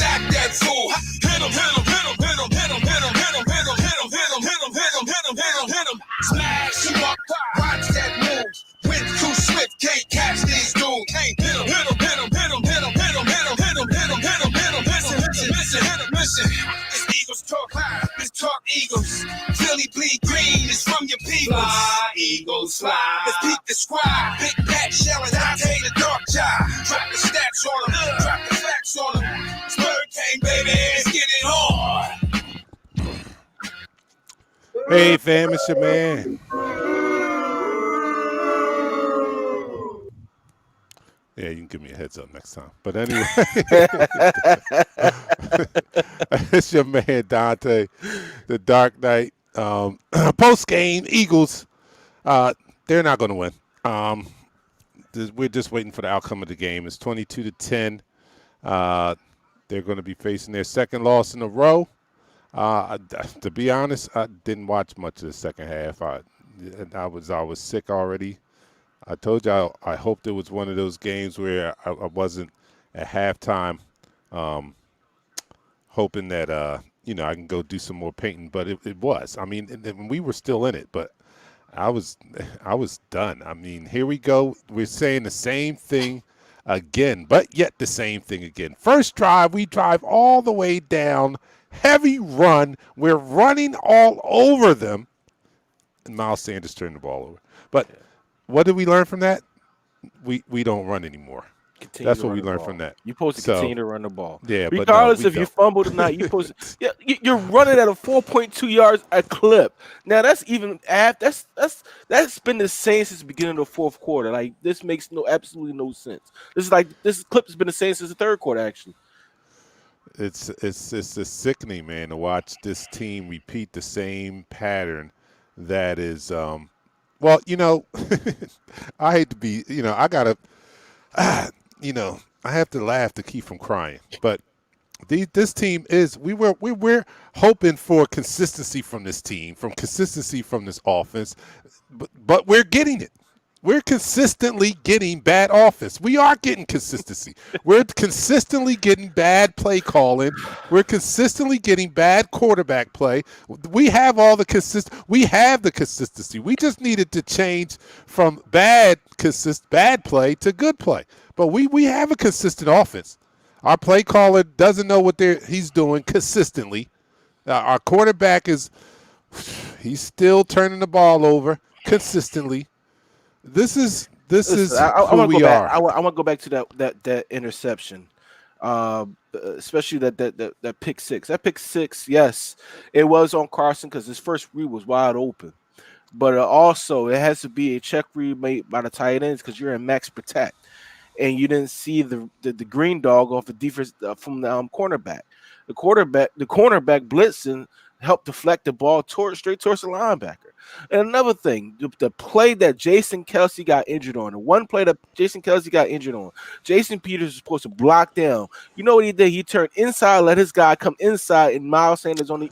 sack that fool. Hit him, hit him, hit him, hit him, hit him, hit him, hit him, hit him, hit him, hit him, hit him, hit him, hit him, hit him, hit him. Smash him up, watch that move. Went too swift, can't catch these dudes. Hit him, hit him, hit him, hit him, hit him, hit him, hit him, hit him, hit him, hit him, hit him. Listen, hit him, listen. This Eagles talk high, this talk Eagles. Philly bleed green, it's from your people. Fly, Eagles, fly. Let's beat the squad. Big Pat Shell and Dante the Dark Child. Drop the stats on them, drop the facts on them. Spur King, baby, let's get it on. Hey, fam, it's your man. Yeah, you can give me a heads up next time. But anyway, it's your man, Dante, the Dark Knight. Post-game, Eagles, they're not going to win. We're just waiting for the outcome of the game. It's 22-10. They're going to be facing their second loss in a row. To be honest, I didn't watch much of the second half. I was sick already. I told you I hoped it was one of those games where I wasn't at halftime hoping that, I can go do some more painting. But it was. I mean, we were still in it, but I was done. I mean, here we go. We're saying the same thing again, but yet the same thing again. First drive, we drive all the way down, heavy run. We're running all over them. And Miles Sanders turned the ball over. But what did we learn from that? We don't run anymore. That's what we learned from that. You're supposed to continue to run the ball. Yeah, regardless if you fumbled or not, you're supposed to. You're running at a 4.2 yards a clip. Now that's even that's been the same since the beginning of the fourth quarter. Like this makes absolutely no sense. This clip has been the same since the third quarter. Actually, it's sickening, man, to watch this team repeat the same pattern. That is, well, I hate to be, I gotta. I have to laugh to keep from crying. But this team is we're hoping for consistency from this team, from consistency from this offense, but we're getting it. We're consistently getting bad offense. We are getting consistency. We're consistently getting bad play calling. We're consistently getting bad quarterback play. We have all the we have the consistency. We just needed to change from bad play to good play. But we have a consistent offense. Our play caller doesn't know what he's doing consistently. Our quarterback he's still turning the ball over consistently. This is who we are. I want to go back to that interception, especially that pick six. That pick six, yes, it was on Carson because his first read was wide open, but also it has to be a check read made by the tight ends because you're in max protect, and you didn't see the green dog off the defense from the cornerback. The cornerback blitzing helped deflect the ball straight towards the linebacker. And another thing, the play that Jason Kelce got injured on, the one play that Jason Kelce got injured on, Jason Peters was supposed to block down. You know what he did? He turned inside, let his guy come inside, and Miles Sanders only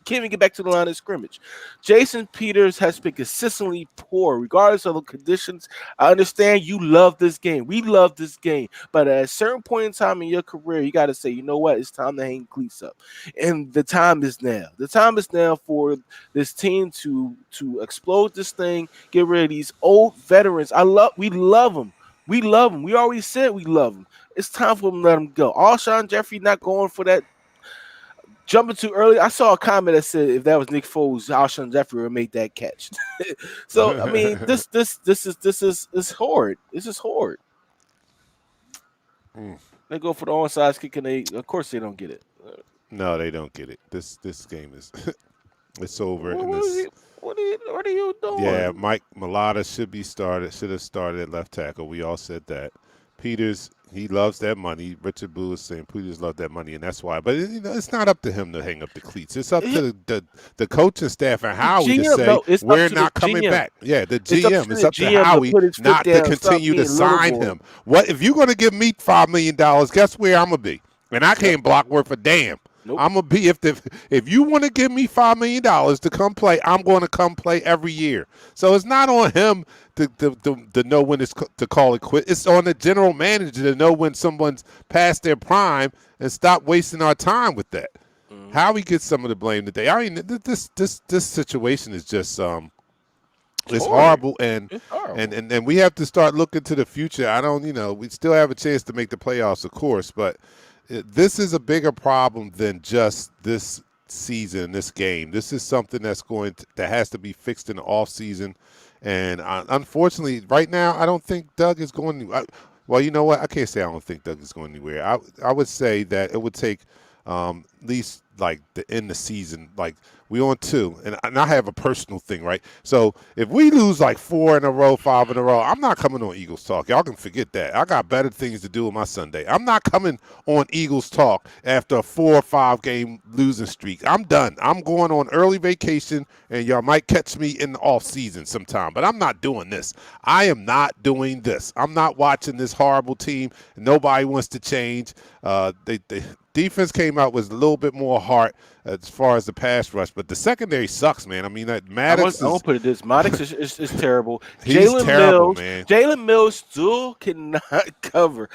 can't even get back to the line of scrimmage. Jason Peters has been consistently poor, regardless of the conditions. I understand you love this game. We love this game. But at a certain point in time in your career, you got to say, you know what? It's time to hang cleats up. And the time is now. The time is now for this team to explode this thing, get rid of these old veterans. We love them. We love them. We already said we love them. It's time for them to let them go. Alshon Jeffrey not going for that. Jumping too early. I saw a comment that said if that was Nick Foles, Alshon Jeffrey would make that catch. So I mean, this is horrid. This is horrid. They go for the onside kick, and of course they don't get it. No, they don't get it. This game is it's over. What are you doing? Yeah, Mike Mulata should have started at left tackle. We all said that. Peters, he loves that money. Richard Boo is saying Peters loves that money, and that's why. But it's not up to him to hang up the cleats. It's up to the coaching staff and Howie to say we're not coming back. Yeah, the GM. It's up to Howie not to continue to sign him. What if you're going to give me $5 million? Guess where I'm gonna be? And I can't block worth a damn. Nope. I'm gonna be if you want to give me $5 million to come play, I'm going to come play every year. So it's not on him to know when it's to call it quit. It's on the general manager to know when someone's past their prime and stop wasting our time with that. Mm-hmm. How he gets some of the blame today? I mean, this situation is just it's horrible, and we have to start looking to the future. I don't, we still have a chance to make the playoffs, of course, but this is a bigger problem than just this season, this game. This is something that has to be fixed in the off season, and unfortunately, right now, I don't think Doug is going. Well, you know what? I can't say I don't think Doug is going anywhere. I would say that it would take at least like the end of the season, like we on 2, and I have a personal thing, right? So if we lose like 4 in a row, 5 in a row, I'm not coming on Eagles Talk. Y'all can forget that. I got better things to do on my Sunday. I'm not coming on Eagles Talk after a 4 or 5 game losing streak. I'm done. I'm going on early vacation, and y'all might catch me in the off season sometime, but I'm not doing this. I am not doing this. I'm not watching this horrible team. Nobody wants to change. They defense came out with a little bit more heart as far as the pass rush, but the secondary sucks, man. I mean, that Maddox. I won't put it this. Maddox is terrible. He's terrible, man. Jalen Mills still cannot cover.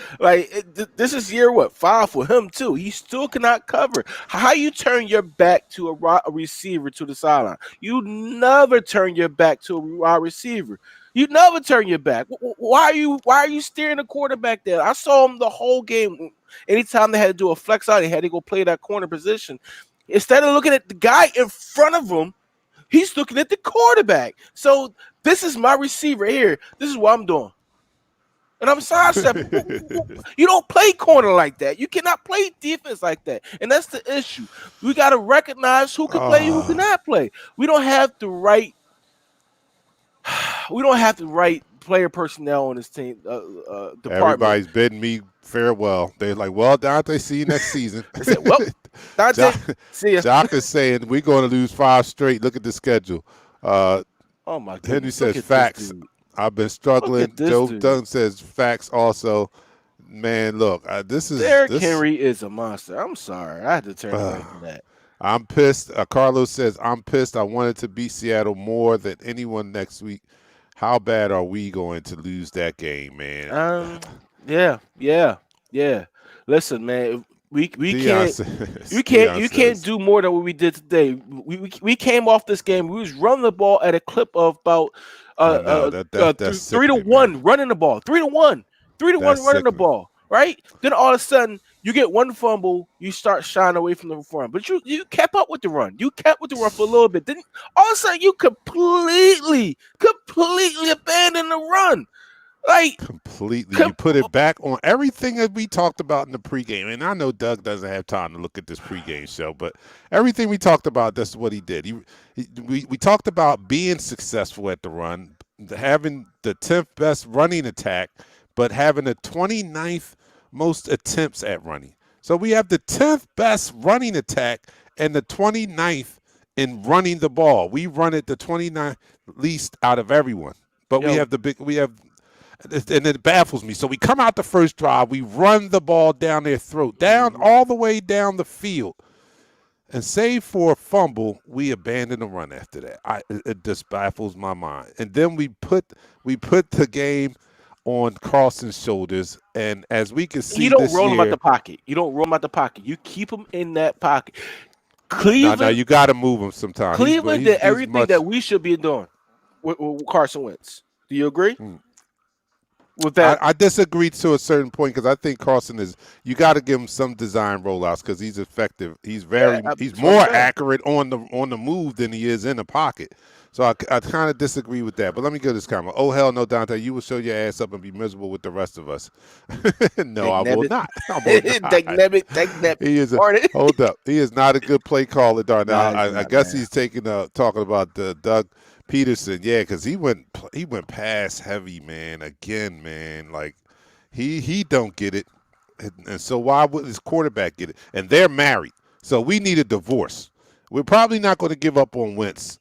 This is year 5 for him too. He still cannot cover. How you turn your back to a receiver to the sideline? You never turn your back to a wide receiver. You never turn your back. Why are you steering the quarterback there? I saw him the whole game. Anytime they had to do a flex out, they had to go play that corner position. Instead of looking at the guy in front of him, he's looking at the quarterback. So this is my receiver here. This is what I'm doing. And I'm sidestepping. You don't play corner like that. You cannot play defense like that. And that's the issue. We got to recognize who can play, who cannot play. We don't have the right player personnel on this team department. Everybody's bidding me farewell. They're like, well, Dante, see you next season. I said, well, Dante, see ya. Jock is saying we're going to lose 5 straight. Look at the schedule. Oh, my goodness. Henry says facts. I've been struggling. Joe Dunn says facts also. Man, look, this is Derrick Henry is a monster. I'm sorry. I had to turn away from that. I'm pissed. Carlos says, I'm pissed. I wanted to beat Seattle more than anyone next week. How bad are we going to lose that game, man? Yeah. Listen, man, we can't do more than what we did today. We came off this game. We was running the ball at a clip of about 3 to 1 running the ball. 3 to 1 running the ball. Right? Then all of a sudden you get one fumble, you start shying away from the run. But you kept up with the run. You kept with the run for a little bit. Then all of a sudden you completely abandon the run. Completely. You put it back on everything that we talked about in the pregame. And I know Doug doesn't have time to look at this pregame show, but everything we talked about, that's what he did. We talked about being successful at the run, having the 10th best running attack, but having the 29th most attempts at running. So we have the 10th best running attack and the 29th in running the ball. We run it the 29th least out of everyone. But and it baffles me. So we come out the first drive, we run the ball down their throat, all the way down the field. And save for a fumble, we abandon the run after that. It just baffles my mind. And then we put the game on Carson's shoulders, and as we can see, you don't roll him out the pocket. You keep him in that pocket. Cleveland, no, you got to move him sometimes. Cleveland did everything that we should be doing with Carson Wentz. Do you agree with that? I disagree to a certain point because I think Carson you got to give him some design rollouts because he's effective. He's more accurate on the move than he is in the pocket. So I kind of disagree with that. But let me go to this comment. Oh, hell no, Dante. You will show your ass up and be miserable with the rest of us. No, I will not. Hold up. He is not a good play caller, Darnell. I guess he's talking about the Doug Peterson. Yeah, because he went pass heavy, man. Again, man. Like, he don't get it. And so why would his quarterback get it? And they're married. So we need a divorce. We're probably not going to give up on Wentz.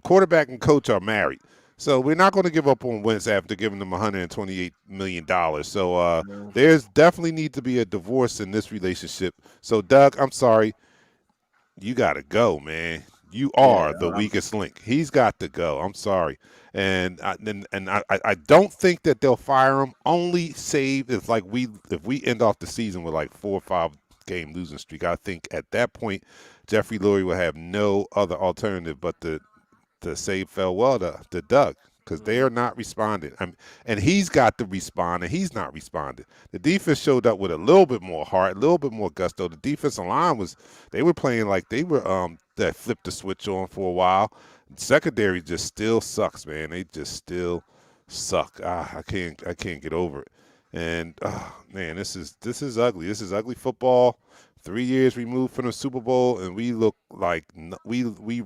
Quarterback and coach are married. So we're not going to give up on Wentz after giving them $128 million. So No. there's definitely need to be a divorce in this relationship. So Doug, I'm sorry, you got to go, man. You Yeah, are the weakest link. He's got to go. I'm sorry. And I don't think that they'll fire him. Only save if we end off the season with like 4 or 5 game losing streak. I think at that point Jeffrey Lurie will have no other alternative but to say farewell to Doug because they are not responding. And he's got to respond, and he's not responding. The defense showed up with a little bit more heart, a little bit more gusto. The defensive line they were playing like they were that flipped the switch on for a while. Secondary just still sucks, man. They just still suck. I can't get over it. And man, this is ugly. This is ugly football. 3 years removed from the Super Bowl, and we look like we we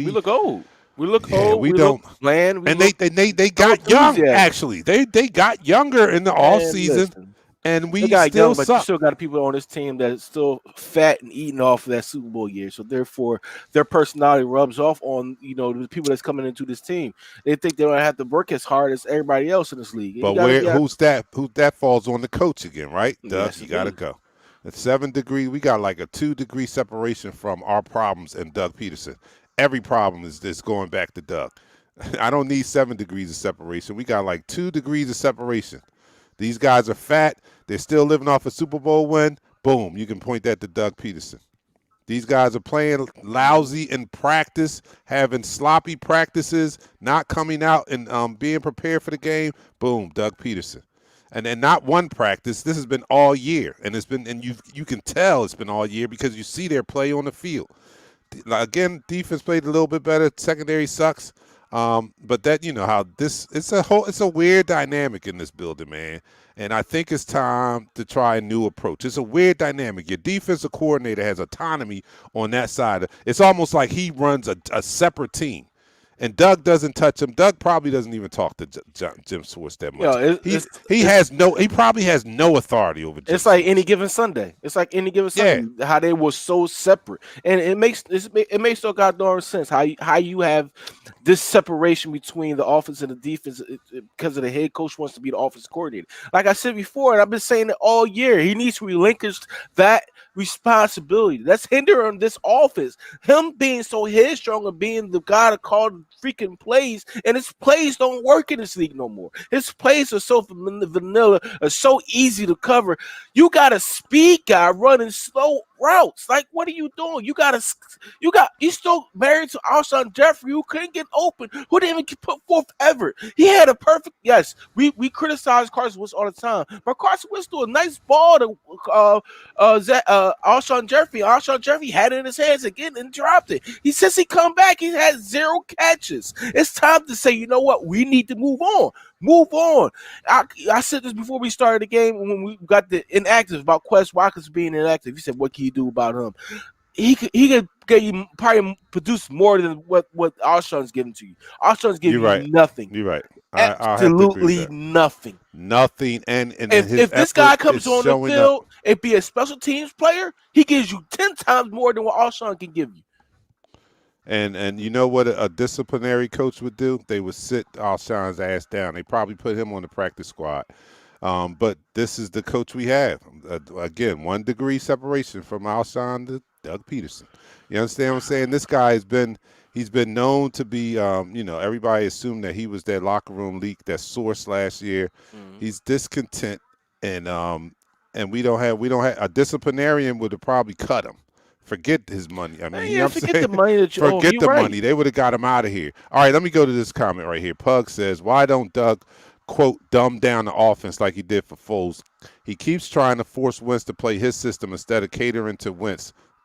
look old. We look Yeah, old. we We don't- look bland. We and look, they got young enthusiastic. actually. They got younger in the off season, listen, and we they got still young, but you suck. still got people on this team that's still fat and eating off of that Super Bowl year. So therefore, their personality rubs off on the people that's coming into this team. They think they don't have to work as hard as everybody else in this league. And But you gotta- who's that? Who that falls on the coach again, right? Doug, Yes, you it got to is. go. At 7 degree, we got like a 2-degree separation from our problems and Doug Peterson. Every problem is going back to Doug. I don't need 7 degrees of separation. We got like 2 degrees of separation. These guys are fat. They're still living off a Super Bowl win. Boom, you can point that to Doug Peterson. These guys are playing lousy in practice, having sloppy practices, not coming out and being prepared for the game. Boom, Doug Peterson. And then not one practice. This has been all year, and you can tell it's been all year because you see their play on the field. Again, defense played a little bit better. Secondary sucks. But that how it's a weird dynamic in this building, man. And I think it's time to try a new approach. It's a weird dynamic. Your defensive coordinator has autonomy on that side. It's almost like he runs a separate team. And Doug doesn't touch him. Doug probably doesn't even talk to Jim Schwartz that much. He probably has no authority over Jim It's like Schwartz. any given Sunday. It's like any given Sunday. How they were so separate, and it makes so goddamn sense how you have this separation between the offense and the defense because of the head coach wants to be the offense coordinator. Like I said before, and I've been saying it all year, he needs to relinquish that responsibility. That's hindering this offense. Him being so headstrong and being the guy to call the freaking plays, and his plays don't work in this league no more. His plays are so vanilla, are so easy to cover. You got a speed guy running slow routes. Like, what are you doing? You still married to Alshon Jeffrey, who couldn't get open, who didn't even put forth effort. He had a perfect. Yes, we criticize Carson Wentz all the time, but Carson Wentz threw a nice ball to Alshon Jeffrey. Alshon Jeffrey had it in his hands again and dropped it. He says he come back. He had 0 catches. It's time to say, you know what? We need to move on. Move on. I said this before we started the game when we got the inactive about Quez Watkins being inactive. He said, "What can you do about him?" He could get you probably produce more than what Alshon's giving to you. Alshon's giving You're right. you nothing. You're right. I have to agree with Absolutely that. nothing. Nothing. And If this guy comes on the showing field and be a special teams player, he gives you 10 times more than what Alshon can give you. And you know what a disciplinary coach would do? They would sit Alshon's ass down. They probably put him on the practice squad. But this is the coach we have. Again, 1 degree separation from Alshon to Doug Peterson. You understand what I'm saying? This guy he's been known to be, everybody assumed that he was that locker room leak, that source last year. Mm-hmm. He's discontent, and we don't have a disciplinarian would have probably cut him. Forget his money. I mean, you know what I'm forget saying? the money that you Forget you're the right. money. They would have got him out of here. All right, let me go to this comment right here. Pug says, why don't Doug, quote, dumb down the offense like he did for Foles? He keeps trying to force Wentz to play his system instead of catering to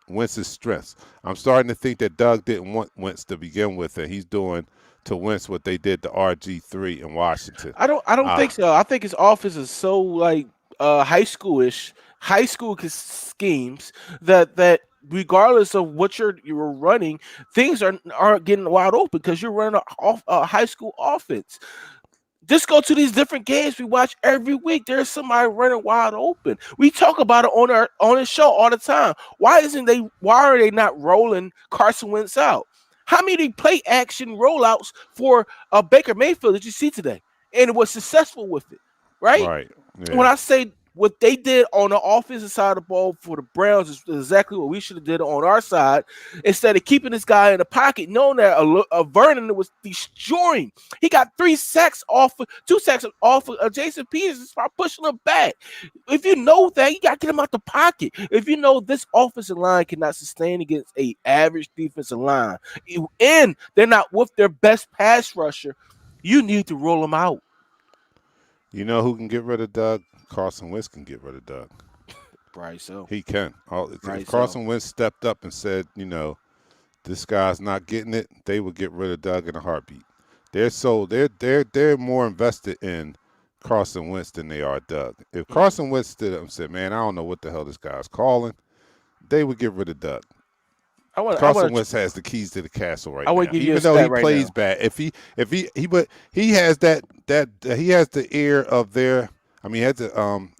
Wentz's strengths. I'm starting to think that Doug didn't want Wentz to begin with, and he's doing to Wentz what they did to RG3 in Washington. I don't think so. I think his offense is so like high school schemes that regardless of what you're running, things aren't getting wide open because you're running a high school offense. Just go to these different games we watch every week. There's somebody running wide open. We talk about it on the show all the time. Why are they not rolling Carson Wentz out? How many play action rollouts for Baker Mayfield did you see today? And it was successful with it, right? Right. When Yeah. I say what they did on the offensive side of the ball for the Browns is exactly what we should have did on our side. Instead of keeping this guy in the pocket, knowing that Vernon was destroying. He got 2 sacks off of Jason Peters by pushing him back. If you know that, you got to get him out the pocket. If you know this offensive line cannot sustain against a average defensive line, and they're not with their best pass rusher, you need to roll them out. You know who can get rid of Doug? Carson Wentz can get rid of Doug. Right, so He can. Right, If Carson Wentz stepped up and said, this guy's not getting it, they would get rid of Doug in a heartbeat. They're more invested in Carson Wentz than they are Doug. If Carson Wentz stood up and said, "Man, I don't know what the hell this guy's calling," they would get rid of Doug. Carson Wentz has the keys to the castle right now. Even though he plays bad, he has he has the ear of their. I mean,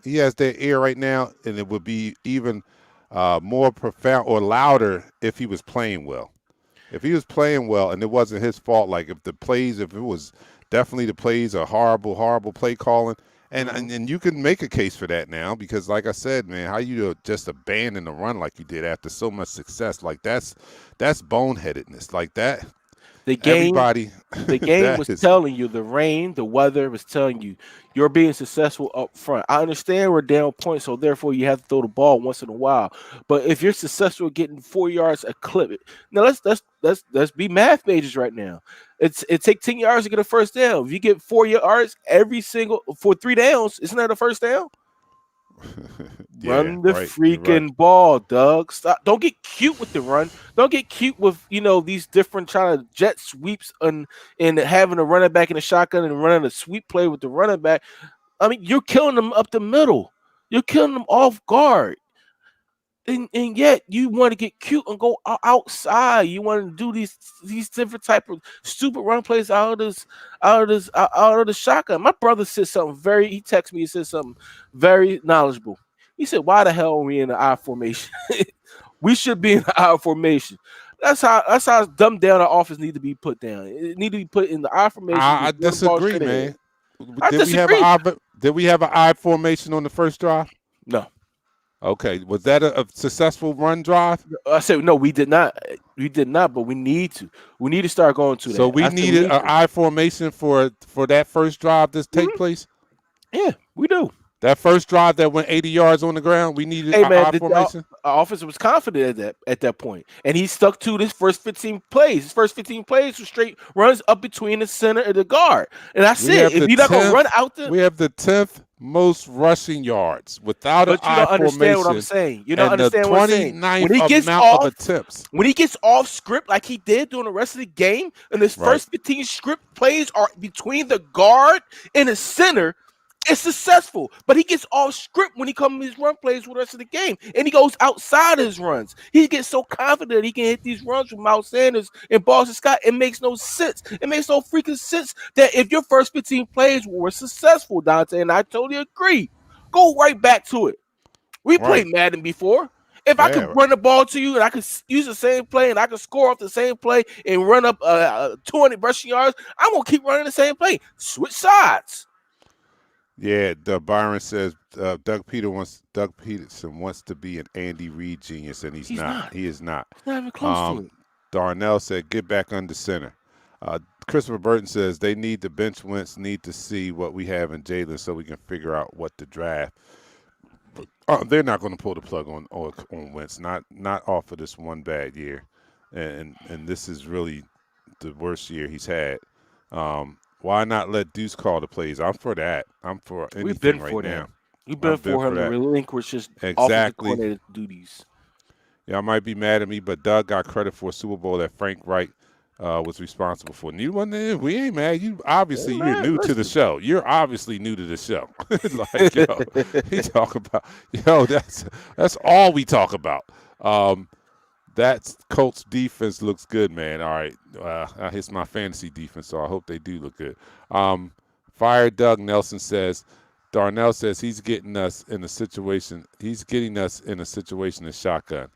he has their ear right now, and it would be even more profound or louder if he was playing well. If he was playing well, and it wasn't his fault, like if it was definitely the plays are horrible play calling, and you can make a case for that now because, like I said, man, how you just abandon the run like you did after so much success, like that's boneheadedness, like that. The game was telling you, the rain, the weather was telling you, you're being successful up front. I understand we're down points, so therefore you have to throw the ball once in a while. But if you're successful getting 4 yards a clip, now let's be math majors right now. It takes 10 yards to get a first down. If you get 4 yards for 3 downs, isn't that a first down? Run the freaking ball, Doug. Stop. Don't get cute with the run. Don't get cute with these different trying to jet sweeps and having a running back in a shotgun and running a sweep play with the running back. I mean, you're killing them up the middle. You're killing them off guard. And yet you want to get cute and go outside. You want to do these different type of stupid run plays out of the shotgun. My brother said something he texted me. He said something very knowledgeable. He said, "Why the hell are we in the I formation? We should be in the I formation." That's how dumbed down our offense need to be put down. It need to be put in the I formation. I disagree, man. Did we have an I formation on the first drive? No. Okay, was that a successful run drive? I said no, we did not. We did not, but we need to. We need to start going to that. So we needed an I formation for that first drive to take place? Yeah, we do. That first drive that went 80 yards on the ground, we needed an I formation? Our offense was confident at that point, and he stuck to his first 15 plays. His first 15 plays were straight runs up between the center and the guard. And I said, if you're not going to run out there. We have the 10th most rushing yards without an I formation. But you don't understand what I'm saying. You don't understand what I'm saying. When he gets off script like he did during the rest of the game, and his first 15 script plays are between the guard and the center, it's successful. But he gets off script when he comes to his run plays with the rest of the game, and he goes outside his runs. He gets so confident he can hit these runs with Miles Sanders and Boston Scott. It makes no sense. It makes no freaking sense that if your first 15 plays were successful, Dante, and I totally agree, go right back to it. We played Madden before. If I could run the ball to you and I could use the same play and I could score off the same play and run up 200 rushing yards, I'm going to keep running the same play. Switch sides. Yeah, Byron says Doug Peterson wants to be an Andy Reid genius, and he's not. He is not. He's not even close to it. Darnell said, "Get back under center." Christopher Burton says they need to bench Wentz, need to see what we have in Jalen so we can figure out what to draft. They're not going to pull the plug on Wentz, not off of this one bad year, and this is really the worst year he's had. Why not let Deuce call the plays? I'm for that. I'm for anything We've been right for now. We've been for him to relinquish his offensive coordinator duties. Y'all might be mad at me, but Doug got credit for a Super Bowl that Frank Reich was responsible for. We ain't mad. You're new to the show. You're obviously new to the show. He talk about that's all we talk about. That Colts defense looks good, man. All right, it's my fantasy defense, so I hope they do look good. Fire Doug Nelson says, Darnell says he's getting us in a situation. He's getting us in a situation in shotgun.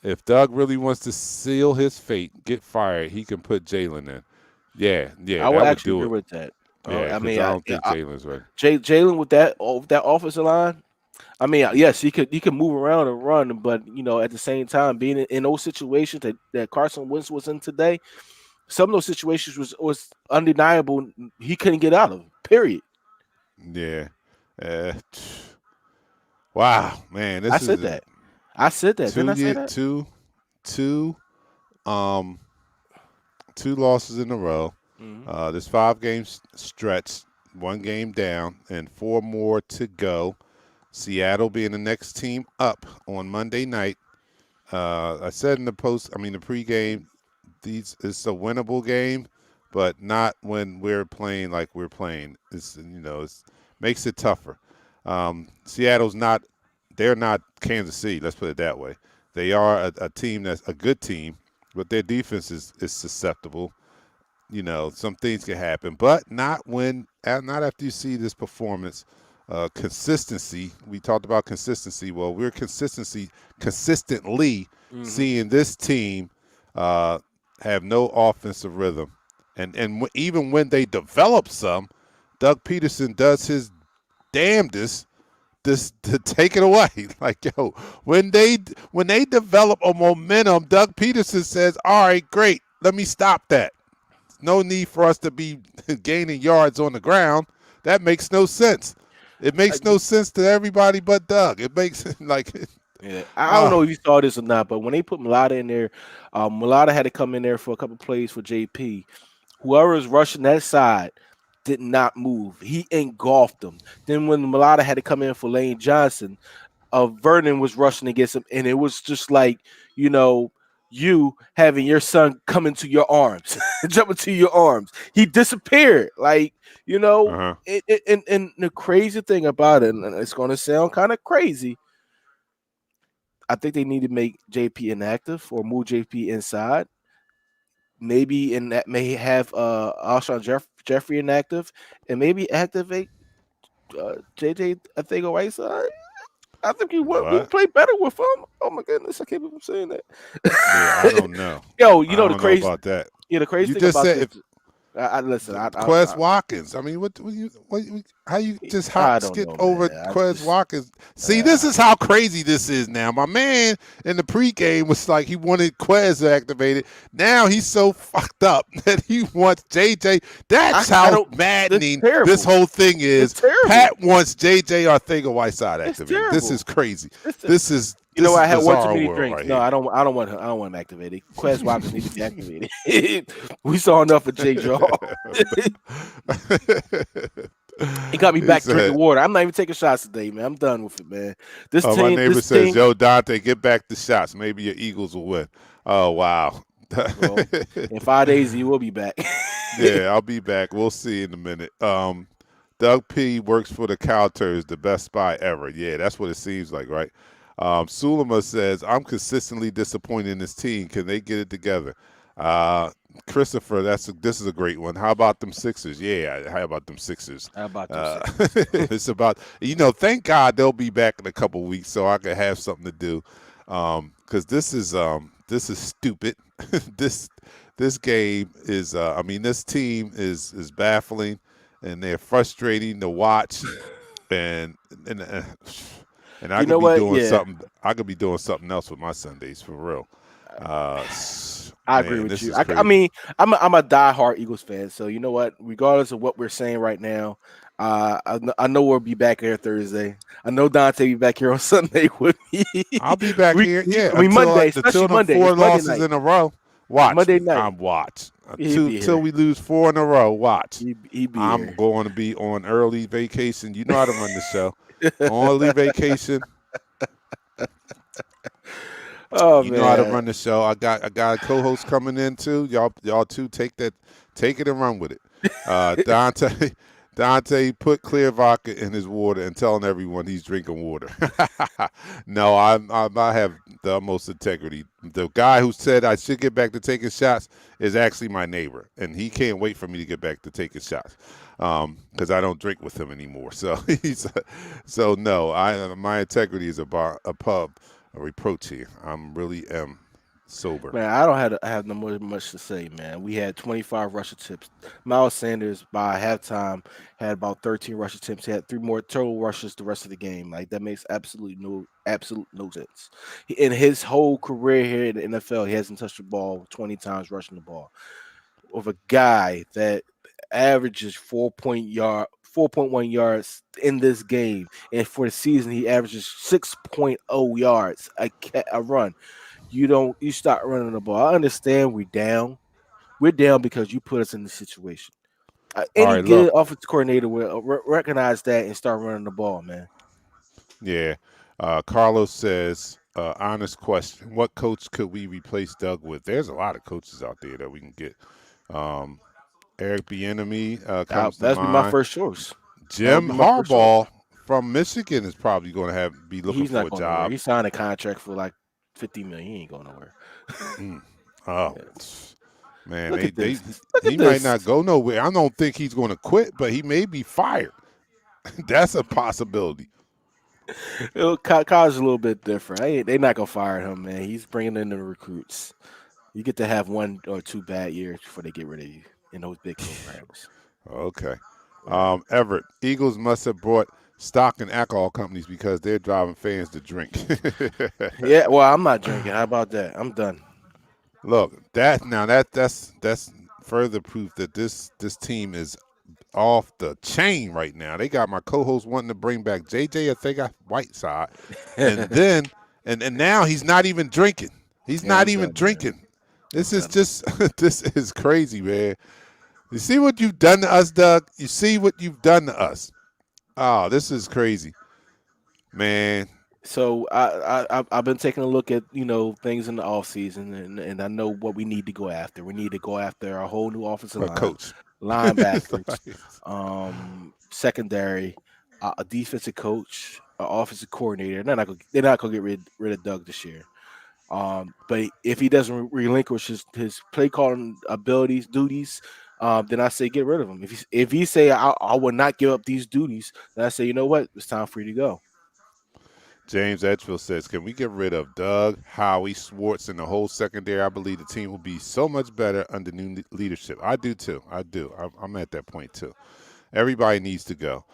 If Doug really wants to seal his fate, get fired, he can put Jalen in. Yeah, I would that would actually do agree it. with that. Yeah, I because mean, I don't think Jalen's ready. Jalen with that offensive line. I mean, yes, he could move around and run, but at the same time, being in those situations that Carson Wentz was in today, some of those situations was undeniable. He couldn't get out of. Period. Yeah. Uh, wow, man, I this said is that. I said that. Didn't two I say year, that? two, um, 2 losses in a row. Mhm. This 5 game stretch, 1 game down, and 4 more to go. Seattle being the next team up on Monday night. I said in the pregame, it's a winnable game, but not when we're playing like we're playing. It makes it tougher. Seattle's not, they're not Kansas City. Let's put it that way. They are a team that's a good team, but their defense is susceptible. Some things can happen, but not after you see this performance. Consistency. We talked about consistency. Well, we're consistently seeing this team have no offensive rhythm, and even when they develop some, Doug Peterson does his damnedest to take it away. Like, yo, when they develop a momentum, Doug Peterson says, "All right, great. Let me stop that. No need for us to be gaining yards on the ground. That makes no sense. It makes no sense to everybody but Doug. It makes like." Yeah, I don't know if you saw this or not, but when they put Mulata in there, Mulata had to come in there for a couple plays for JP. Whoever is rushing that side did not move. He engulfed them. Then when Mulata had to come in for Lane Johnson, Vernon was rushing against him, and it was just like, you having your son come into your arms, jump into your arms. He disappeared. Like, Uh-huh. and the crazy thing about it, and it's going to sound kind of crazy, I think they need to make JP inactive or move JP inside. Maybe, and that may have Alshon Jeffrey inactive, and maybe activate JJ Athego Whiteside. I think we What? play better with him. Oh my goodness, I can't believe I'm saying that. Yeah, I don't know. Yo, I don't the know crazy, about that. the crazy You thing just about said this. I listen. Quez Watkins. I mean, how you just I don't skip know, over man. I Quez just- Watkins? See, this is how crazy this is now. My man in the pregame was like he wanted Quez activated. Now he's so fucked up that he wants JJ. That's I how don't- maddening terrible. this whole thing is. It's terrible. Pat wants JJ Arthega-Whiteside It's activated. This terrible. is crazy. It's- This is You know, this I is had one too bizarre many world drinks. right No, here. I don't want him. I don't want him activated. Quez Watkins needs to be activated. We saw enough of Jay Jaw. He got me He back said- drinking water. I'm not even taking shots today, man. I'm done with it, man. This Oh, team, my neighbor this says, team, "Yo, Dante, get back the shots. Maybe your Eagles will win." Oh, wow. Well, in 5 days he will be back. Yeah, I'll be back. We'll see in a minute. Doug P works for the Cowturds, the best spy ever. Yeah, that's what it seems like, right? Sulema says, "I'm consistently disappointed in this team. Can they get it together?" Christopher, this is a great one. How about them Sixers? Yeah, how about them Sixers? How about this? It's about, thank God they'll be back in a couple weeks so I can have something to do. Because this is stupid. this game is this team is baffling, and they're frustrating to watch, and I could be doing something. I could be doing something else with my Sundays for real. I agree with you. I mean, I'm a diehard Eagles fan, so you know what? Regardless of what we're saying right now, I know we'll be back here Thursday. I know Dante will be back here on Sunday with me. I'll be back here. Yeah, I mean, Monday, until especially the Monday. 4 It's Monday losses night. in a row. Watch Monday me. night. I'm watch He'll be until here. we lose 4 in a row. Watch. He be I'm here. going to be on early vacation. You know how to run the show. On early vacation. Oh You man, know how to run the show. I got a co-host coming in too. Y'all two take it and run with it. Dante put clear vodka in his water and telling everyone he's drinking water. No, I have the utmost integrity. The guy who said I should get back to taking shots is actually my neighbor, and he can't wait for me to get back to taking shots because I don't drink with him anymore. So no, my integrity is a pub. a reproach here. I'm really am sober. Man, I don't have I have no more much to say, man. We had 25 rush attempts. Miles Sanders by halftime had about 13 rush attempts. He had three more total rushes the rest of the game. Like that makes absolute no sense. In his whole career here in the NFL, he hasn't touched the ball 20 times rushing the ball. Of a guy that averages 4.1 yards in this game, and for the season he averages 6.0 yards a run. You start running the ball. I understand we're down. We're down because you put us in this situation. All Any right, look. good offensive coordinator will recognize that and start running the ball, man. Yeah. Carlos says, honest question. What coach could we replace Doug with? There's a lot of coaches out there that we can get. Um, Eric Bieniemy comes to That's be my mind. first choice. That would Jim be my first choice. Harbaugh from Michigan is probably going to be looking He's for not a going nowhere. job. He signed a contract for like 50 million. He ain't going nowhere. Mm. Oh, Yeah. man, Look at they this. Look he at might this. not go nowhere. I don't think he's going to quit, but he may be fired. That's a possibility. Kyle's a little bit different. They're not gonna fire him, man. He's bringing in the recruits. You get to have one or two bad years before they get rid of you in those big programs. Okay. Yeah. Everett, Eagles must have brought stock in alcohol companies because they're driving fans to drink. Yeah, well, I'm not drinking. How about that? I'm done. Look, that's further proof that this team is off the chain right now. They got my co-host wanting to bring back JJ. I think I Whiteside, and then and now he's not even drinking. He's Yeah, not I'm even done, man. drinking. This I'm is done. just this is crazy, man. You see what you've done to us, Doug? You see what you've done to us? Oh, this is crazy, man. So I've been taking a look at things in the off season, and I know what we need to go after. We need to go after a whole new offensive line, Coach. linebackers, secondary, a defensive coach, an offensive coordinator. They're not gonna get rid of Doug this year. But if he doesn't relinquish his play calling abilities, duties, then I say get rid of him. If he say I will not give up these duties, then I say you know what, it's time for you to go. James Edgefield says, "Can we get rid of Doug, Howie, Schwartz, and the whole secondary? I believe the team will be so much better under new leadership." I do too. I do. I'm at that point too. Everybody needs to go.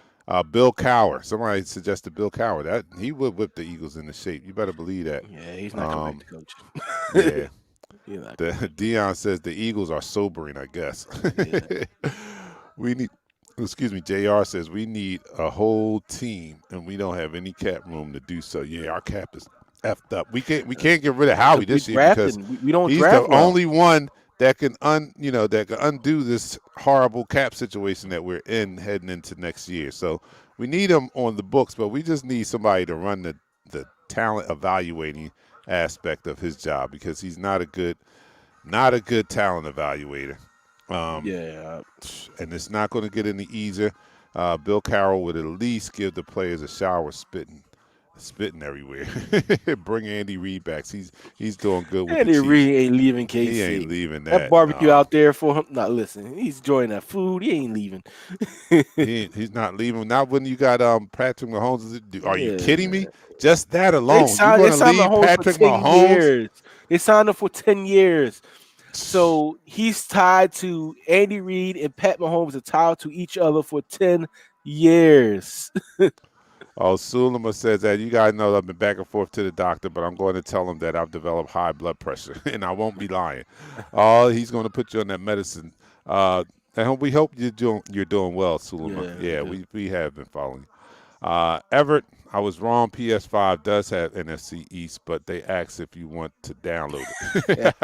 Bill Cowher. Somebody suggested Bill Cowher. That he would whip the Eagles into shape. You better believe that. Yeah, he's not coming back to coach. Yeah. He's not Dion says the Eagles are sobering. I guess. yeah. We need. Excuse me. Jr. says we need a whole team, and we don't have any cap room to do so. Yeah, our cap is effed up. We can't get rid of Howie this year because We don't he's draft the well. only one that can undo this horrible cap situation that we're in heading into next year. So we need him on the books, but we just need somebody to run the talent evaluating aspect of his job because he's not a good talent evaluator. Yeah, And it's not going to get any easier. Bill Carroll would at least give the players a shower spitting everywhere. Bring Andy Reid back. He's doing good with Andy the Chiefs. Reid ain't leaving KC. He ain't leaving That that. barbecue no. out there for him. Not listen. He's enjoying that food. He ain't leaving. He's not leaving. Not when you got Patrick Mahomes. Are you Yeah, kidding me? man. Just that alone. They signed, You're they going to signed leave Mahomes Patrick for 10 Mahomes? years. They signed him for 10 years. So he's tied to Andy Reid and Pat Mahomes are tied to each other for 10 years. Oh, Sulema says that you guys know I've been back and forth to the doctor, but I'm going to tell him that I've developed high blood pressure, and I won't be lying. Oh, he's going to put you on that medicine. And we hope you're doing well, Sulema. Yeah, we have been following. Everett, I was wrong. PS5 does have NFC East, but they ask if you want to download it.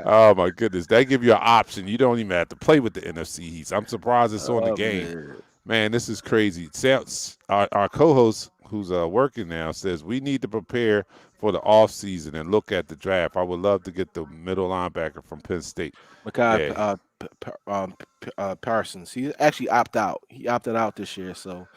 Oh my goodness, they give you an option. You don't even have to play with the NFC East. I'm surprised it's on the game. Man, this is crazy. Our co-host, who's working now, says we need to prepare for the off season and look at the draft. I would love to get the middle linebacker from Penn State. Makai Parsons. He actually opted out. He opted out this year. So,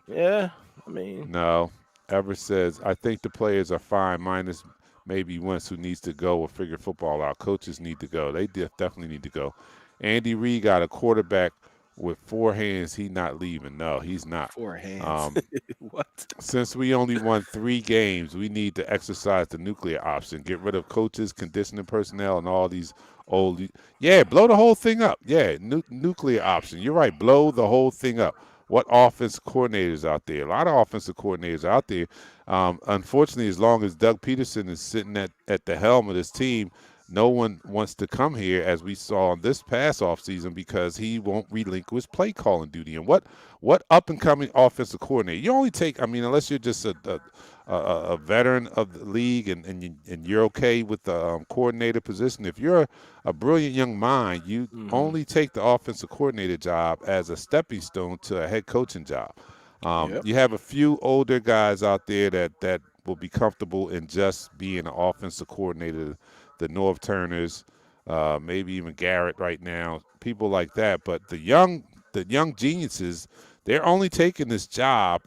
yeah, I mean. No. Everett says, I think the players are fine, minus maybe Wentz, who needs to go or figure football out. Coaches need to go. They definitely need to go. Andy Reid got a quarterback with four hands, he not leaving. No, he's not. Four hands. Um, What? since we only won 3 games, we need to exercise the nuclear option. Get rid of coaches, conditioning personnel, and all these old. Yeah, blow the whole thing up. Yeah, nuclear option. You're right. Blow the whole thing up. What offense coordinators out there? A lot of offensive coordinators out there. Unfortunately, as long as Doug Peterson is sitting at the helm of this team, no one wants to come here, as we saw in this past offseason, because he won't relinquish play calling duty. And what up and coming offensive coordinator? You only take, I mean, unless you're just a veteran of the league and you're okay with the coordinator position. If you're a brilliant young mind, you only take the offensive coordinator job as a stepping stone to a head coaching job. Yep. You have a few older guys out there that will be comfortable in just being an offensive coordinator, the Norv Turners, maybe even Garrett right now, people like that. But the young geniuses, they're only taking this job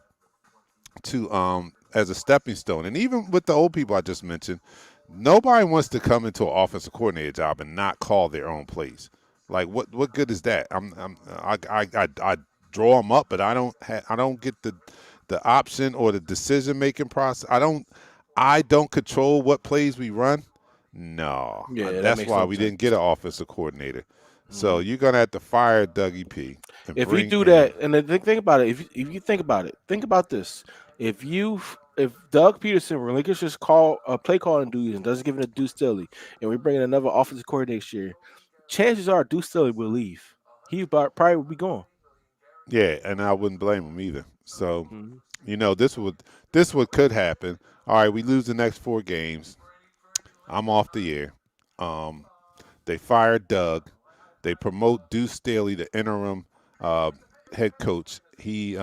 to as a stepping stone. And even with the old people I just mentioned, nobody wants to come into an offensive coordinator job and not call their own plays. Like what good is that? I draw them up, but I don't get the option or the decision making process. I don't control what plays we run. No, Yeah, that that's makes why no we sense. didn't get an offensive coordinator. So you're gonna have to fire Dougie P. And If we bring do in- that, and then think about it. If you think about this. If Doug Peterson relinquishes play calling duties and doesn't give it to Deuce Stilly, and we bring in another offensive coordinator next year, chances are Deuce Stilly will leave. Probably will be gone. yeah, and I wouldn't blame him either. So Mhm. this would could happen. All right, we lose the next 4 games. I'm off the air. Um, they fire Doug. They promote Deuce Staley, the interim uh, head coach. He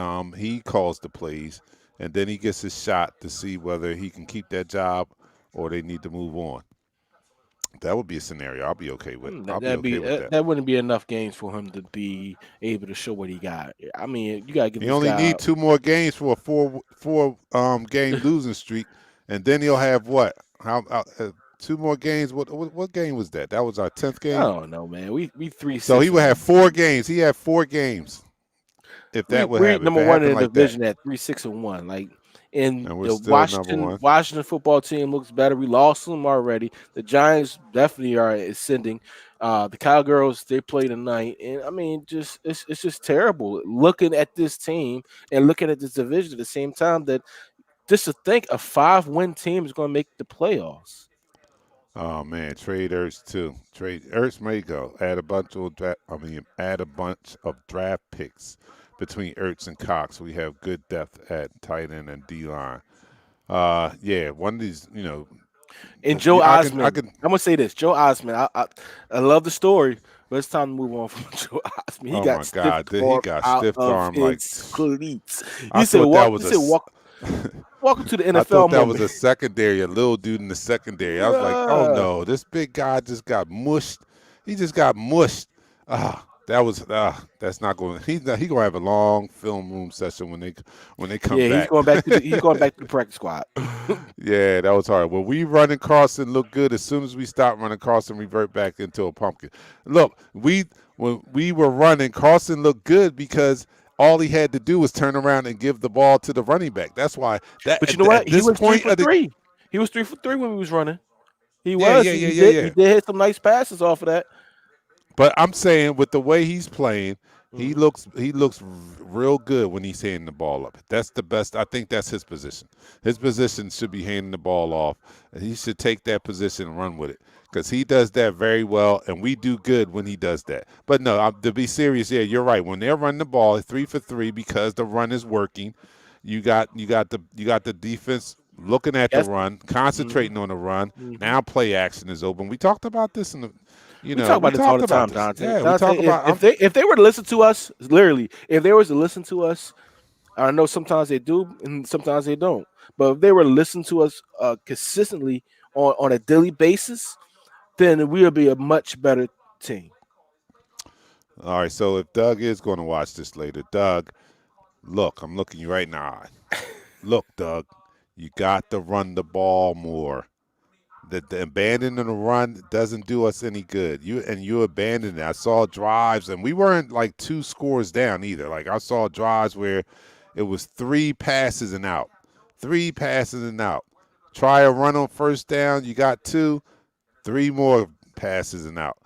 calls the plays, and then he gets his shot to see whether he can keep that job or they need to move on. That would be a scenario I'll be okay with. I'll be okay with that. That wouldn't be enough games for him to be able to show what he got. I mean, you gotta give He this only guy. need 2 more games for a four game losing streak, and then he'll have what? 2 more games? What game was that? That was our 10th I game. don't know, man. We 3. So he would have 4 games. He had 4 games if that would we're happen. number if it one in happened the like division that. at 3-6-1. Like, and And we're the still number one. Washington football team looks better. We lost them already. The Giants definitely are ascending. The Cowgirls, they play tonight, and I mean, it's just terrible looking at this team and looking at this division at the same time. That just to think a 5-win team is going to make the playoffs. Oh man, trade Ertz too. Trade Ertz may go. Add a bunch of draft picks between Ertz and Cox. We have good depth at tight end and D line. Yeah, one of these, And Joe I Osmond, I can. I'm gonna say this: Joe Osmond. I love the story, but it's time to move on from Joe Osmond. He Oh got my stiff God, he arm got out stiff of arm like. his cleats. I You said thought that was You said welcome to the NFL I thought that moment. was a secondary, a little dude in the secondary. I was like, oh Yeah. no, this big guy just got mushed. He just got mushed. That's not going. He gonna have a long film room session when they come Yeah, back. he's going back to the practice squad. Yeah, that was hard. Well, we running crossing look good. As soon as we stop running crossing, revert back into a pumpkin. Look, when we were running, Carson looked good because all he had to do was turn around and give the ball to the running back. That's why that. But you know at what? He this was 3 point for of the 3. He was 3 for 3 when he was running. He Yeah, was. yeah, He yeah, did. yeah, He yeah. did hit some nice passes off of that. But I'm saying with the way he's playing, he Mm-hmm. looks real good when he's handing the ball up. That's the best. I think that's his position. His position should be handing the ball off, and he should take that position and run with it because he does that very well, and we do good when he does that. But no, to be serious, yeah, you're right. When they're running the ball 3 for 3 because the run is working, you got the defense looking at the Yes. run, concentrating on the run. Now play action is open. We talked about this in the. We talk about this all the time, Dante. Yeah, we Dante, talk about. if they were to listen to us, literally, if they were to listen to us, I know sometimes they do and sometimes they don't. But if they were to listen to us consistently on a daily basis, then we would be a much better team. All right, so if Doug is going to watch this later, Doug, look, I'm looking you right in the eye. Look, Doug, you got to run the ball more. The abandoning the run doesn't do us any good. You abandoned it. I saw drives, and we weren't like 2 scores down either. Like I saw drives where it was 3 passes and out, 3 passes and out. Try a run on first down, you got 2, 3 more passes and out.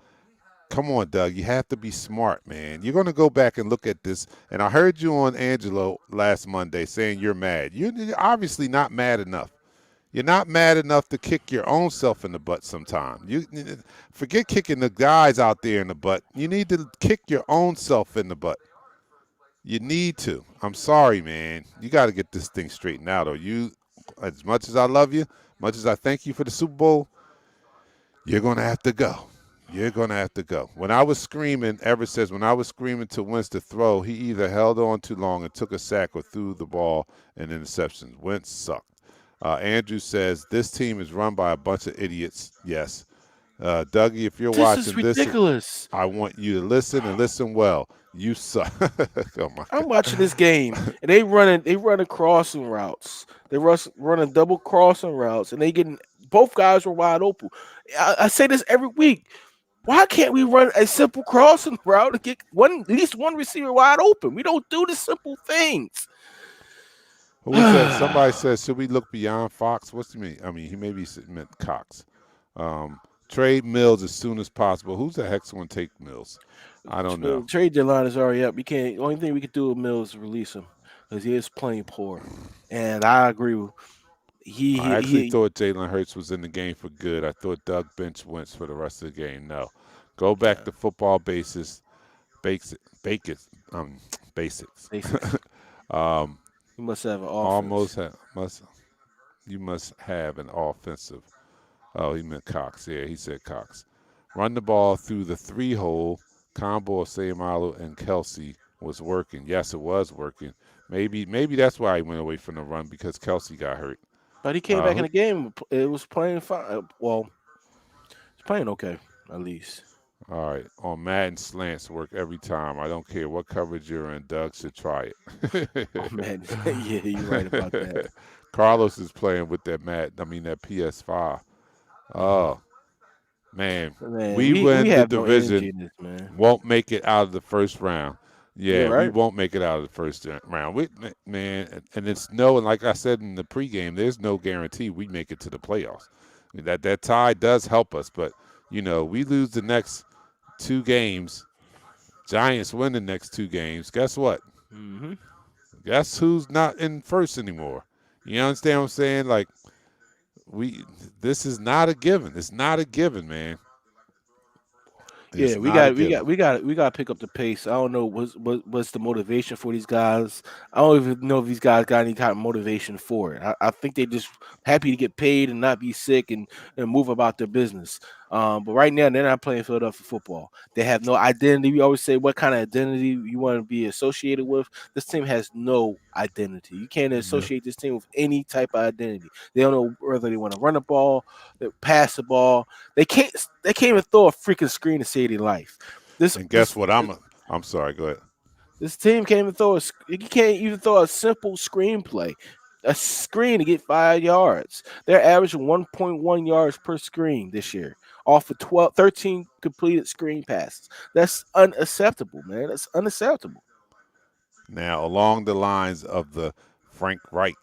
Come on, Doug. You have to be smart, man. You're going to go back and look at this. And I heard you on Angelo last Monday saying you're mad. You're obviously not mad enough. You're not mad enough to kick your own self in the butt sometime. You forget kicking the guys out there in the butt. You need to kick your own self in the butt. You need to. I'm sorry, man. You got to get this thing straightened out. Or you, as much as I love you, much as I thank you for the Super Bowl, you're going to have to go. You're going to have to go. When I was screaming, Everett says, when I was screaming to Wentz to throw, he either held on too long and took a sack or threw the ball in interceptions. Wentz sucked. Andrew says, this team is run by a bunch of idiots. Yes. Dougie, if you're watching this, is ridiculous. I want you to listen and listen well. You suck. Oh my I'm watching this game, and they running crossing routes. They running double crossing routes, and both guys were wide open. I say this every week. Why can't we run a simple crossing route to get at least one receiver wide open? We don't do the simple things. Who said? Somebody says, should we look beyond Fox? What's he mean? I mean, he maybe meant Cox. Trade Mills as soon as possible. Who's the heck's going to take Mills? I don't know. Trade deadline is already up. The only thing we could do with Mills is release him because he is playing poor. And I agree with I actually thought Jalen Hurts was in the game for good. I thought Doug bench Wentz for the rest of the game. No. Go back to football basics. Basics. You must have an offense. You must have an offensive. Oh, he meant Cox. Yeah, he said Cox. Run the ball through the 3-hole. Combo of Sayamalu and Kelsey was working. Yes, it was working. Maybe that's why he went away from the run because Kelsey got hurt. But he came back in the game. It was playing fine. Well, it's playing okay, at least. All right. On Madden, slants work every time. I don't care what coverage you're in. Doug should try it. Oh, man. Yeah, you're right about that. Carlos is playing with that that PS5. Oh, man. We win the division. Won't make it out of the first round. Yeah, right. We won't make it out of the first round. And it's and like I said in the pregame, there's no guarantee we make it to the playoffs. I mean, that tie does help us, but, we lose the next 2 games. Giants win the next 2 games. Guess what? Mm-hmm. Guess who's not in first anymore? You understand what I'm saying? Like, this is not a given. It's not a given, man. Yeah, we got to pick up the pace. I don't know what's the motivation for these guys. I don't even know if these guys got any kind of motivation for it. I think they just happy to get paid and not be sick and move about their business. But right now they're not playing Philadelphia football. They have no identity. We always say what kind of identity you want to be associated with. This team has no identity. You can't associate this team with any type of identity. They don't know whether they want to run the ball, pass the ball. They can't even throw a freaking screen to save their life. Guess what? I'm sorry. Go ahead. This team can't even throw you can't even throw a simple screenplay. A screen to get 5 yards. They're averaging 1.1 yards per screen this year off of 13 completed screen passes. That's unacceptable, man. That's unacceptable. Now, along the lines of the Frank Reich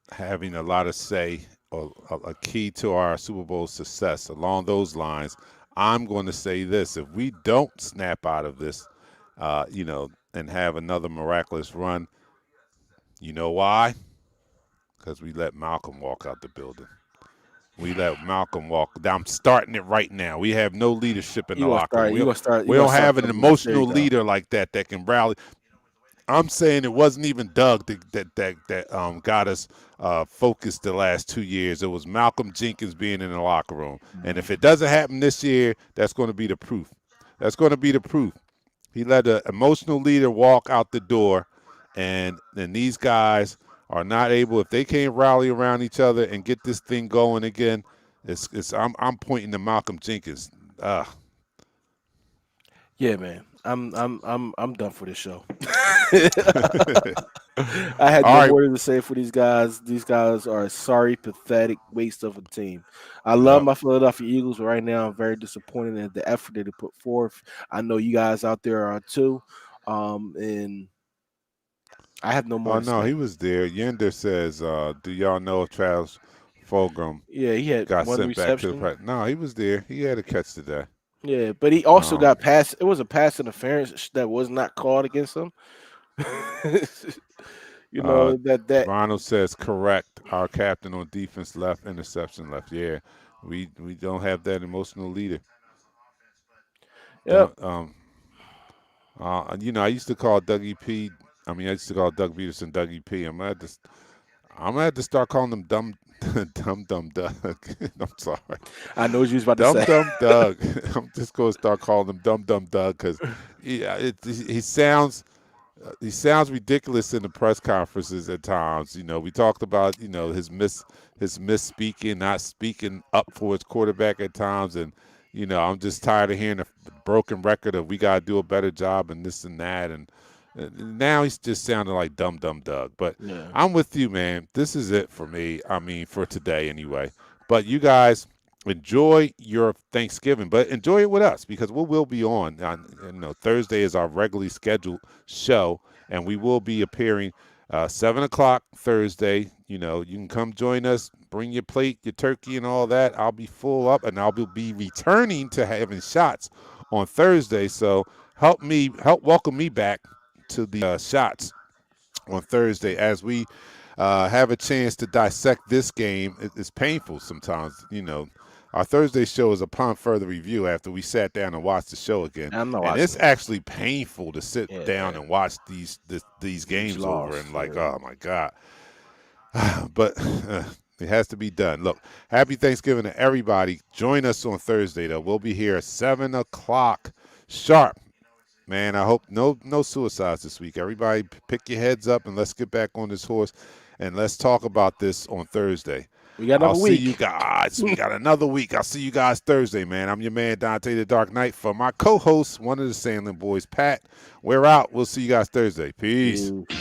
having a lot of say or a key to our Super Bowl success, along those lines, I'm going to say this. If we don't snap out of this, and have another miraculous run, you know why? Because we let Malcolm walk out the building. We let Malcolm walk. I'm starting it right now. We have no leadership in the locker room. We don't have an emotional leader like that can rally. I'm saying it wasn't even Doug that got us focused the last 2 years. It was Malcolm Jenkins being in the locker room. And if it doesn't happen this year, that's going to be the proof. That's going to be the proof. He let an emotional leader walk out the door. And then these guys are not able, if they can't rally around each other and get this thing going again, I'm pointing to Malcolm Jenkins. Yeah, Yeah, man. I'm done for this show. I had All no right. more to say for these guys. These guys are a sorry, pathetic waste of a team. I love Yep. my Philadelphia Eagles, but right now I'm very disappointed in the effort that they put forth. I know you guys out there are too. And I have no more Oh to no, he say. was there. Yender says, "Do y'all know if Travis Fulgham Yeah, he had got one sent back to the reception. practice?" No, he was there. He had a catch today. Yeah, but he also Um, got pass. It was a pass interference that was not called against him. You uh, know that. Ronald says correct. Our captain on defense left, interception left. Yeah, we don't have that emotional leader. Yep. Don't I used to call Dougie P. I mean, I used to call Doug Peterson Dougie P. I'm gonna have to start calling him dumb Doug. I'm sorry, I know what you was about to dumb say. dumb Doug. I'm just gonna start calling him dumb Doug because he sounds ridiculous in the press conferences at times. We talked about his misspeaking, not speaking up for his quarterback at times, and I'm just tired of hearing a broken record of we gotta do a better job and this and that, and now he's just sounding like dumb Doug. But Yeah. I'm with you, man. This is it for me. I mean, for today anyway. But you guys enjoy your Thanksgiving, but enjoy it with us because we will be on. Thursday is our regularly scheduled show, and we will be appearing 7 o'clock Thursday. You can come join us. Bring your plate, your turkey, and all that. I'll be full up, and I'll be returning to having shots on Thursday. So help welcome me back to the shots on Thursday as we have a chance to dissect this game. It's painful sometimes. Our Thursday show is upon further review after we sat down and watched the show again, I'm not and watching it's it. actually painful to sit Yeah, down and watch these each games over loss. and like, Yeah. oh my god. But it has to be done. Look, happy Thanksgiving to everybody. Join us on Thursday though. We'll be here at 7 o'clock sharp. Man, I hope no suicides this week. Everybody pick your heads up and let's get back on this horse and let's talk about this on Thursday. We got I'll another see you week. guys. We got another week. I'll see you guys Thursday, man. I'm your man, Dante the Dark Knight. For my co-host, one of the Sandlin boys, Pat, we're out. We'll see you guys Thursday. Peace. Peace.